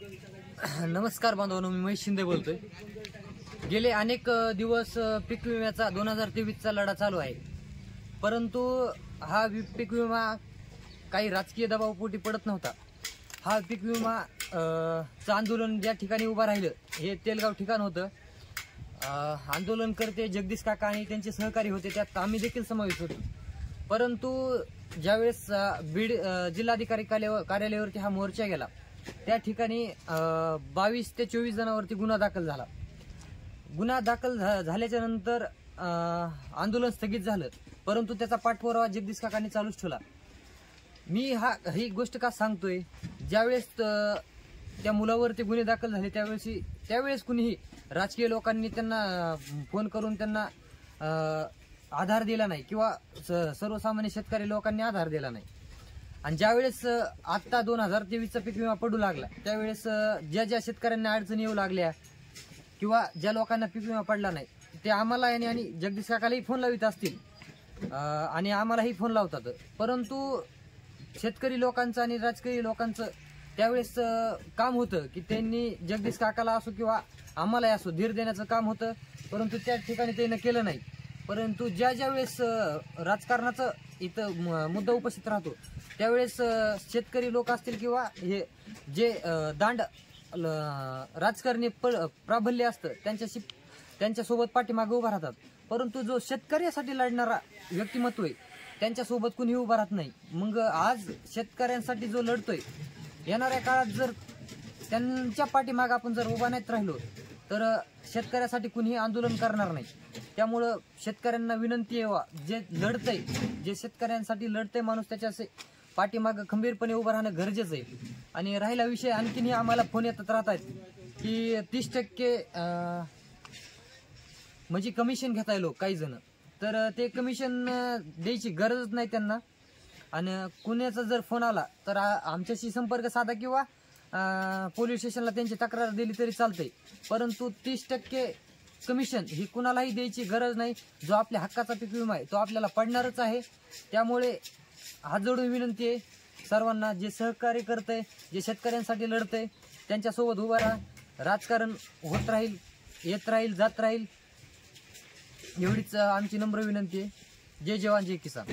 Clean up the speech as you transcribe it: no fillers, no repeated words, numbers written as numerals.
नमस्कार बांधवांनो, मी महेश शिंदे बोलतोय। गेले अनेक दिवस पीक विम्याचा 2023चा लढा चालू आहे, परंतु हा पीक विमा काही राजकीय दबावापोटी पडत नव्हता। हा पीक विमा आंदोलन ज्या ठिकाणी उभा राहिलं हे तेलगाव ठिकाण होतं। आंदोलनकर्ते जगदीश काका आणि त्यांचे सहकारी होते, त्यात आम्ही देखील समावेश होतो। परंतु ज्यावेळेस बीड जिल्हाधिकारी कार्यालयावरती हा मोर्चा गेला, त्या ठिकाणी 22 ते 24 जणांवरती गुन्हा दाखल झाला। गुन्हा दाखल झाल्याच्या नंतर आंदोलन स्थगित झालं, परंतु त्याचा पाठपुरावा जगदीश काकांनी चालूच ठेवला। मी ही गोष्ट का सांगतोय, ज्यावेळेस त्या मुलावरती गुन्हे दाखल झाले त्यावेळेस कुणीही राजकीय लोकांनी त्यांना फोन करून त्यांना आधार दिला नाही किंवा सर्वसामान्य शेतकरी लोकांनी आधार दिला नाही। आणि ज्यावेळेस आता 2023चा पीक विमा पडू लागला, त्यावेळेस ज्या शेतकऱ्यांना अडचणी येऊ लागल्या किंवा ज्या लोकांना पीक विमा पडला नाही ते आम्हाला आणि जगदीश काकालाही फोन लावित असतील आणि आम्हालाही फोन लावतात। परंतु शेतकरी लोकांचं आणि राजकीय लोकांचं त्यावेळेस काम होतं की त्यांनी जगदीश काकाला असो किंवा आम्हालाही असो धीर देण्याचं काम होतं, परंतु त्या ठिकाणी त्यांनी केलं नाही। परंतु ज्या वेळेस राजकारणाचा इथं मुद्दा उपस्थित राहतो, त्यावेळेस शेतकरी लोक असतील किंवा हे जे दांड राजकारणी प्राबल्य असतं त्यांच्यासोबत पाठीमागे उभा राहतात। परंतु जो शेतकऱ्यासाठी लढणारा व्यक्तिमत्व आहे त्यांच्यासोबत कुणी उभा राहत नाही। मग आज शेतकऱ्यांसाठी जो लढतोय, येणाऱ्या काळात जर त्यांच्या पाठीमागे आपण जर उभा नाहीत राहिलो तर शेतकऱ्यासाठी कुणीही आंदोलन करणार नाही। त्यामुळं शेतकऱ्यांना विनंती आहे, जे लढतंय, जे शेतकऱ्यांसाठी लढतंय माणूस, त्याच्या पाठीमागे खंबीरपणे उभं राहणं गरजेचं आहे। आणि राहिला विषय, आणखीनही आम्हाला फोन येतात राहतात की 30% म्हणजे कमिशन घेताय लोक काही जण, तर ते कमिशन द्यायची गरजच नाही त्यांना। आणि कुणाचा जर फोन आला तर आमच्याशी संपर्क साधा किंवा पोलीस स्टेशनला त्यांची तक्रार दिली तरी चालतंय, परंतु 30% कमिशन ही कुणालाही द्यायची गरज नाही। जो आपल्या हक्काचा पीक विमा आहे तो आपल्याला पडणारच आहे। त्यामुळे हात जोडून विनंती आहे सर्वांना, जे सहकार्य करतंय, जे शेतकऱ्यांसाठी लढतंय, त्यांच्यासोबत उभा राहा। राजकारण होत राहील, येत राहील, जात राहील, एवढीच आमची नम्र विनंती आहे। जय जवान जय किसान।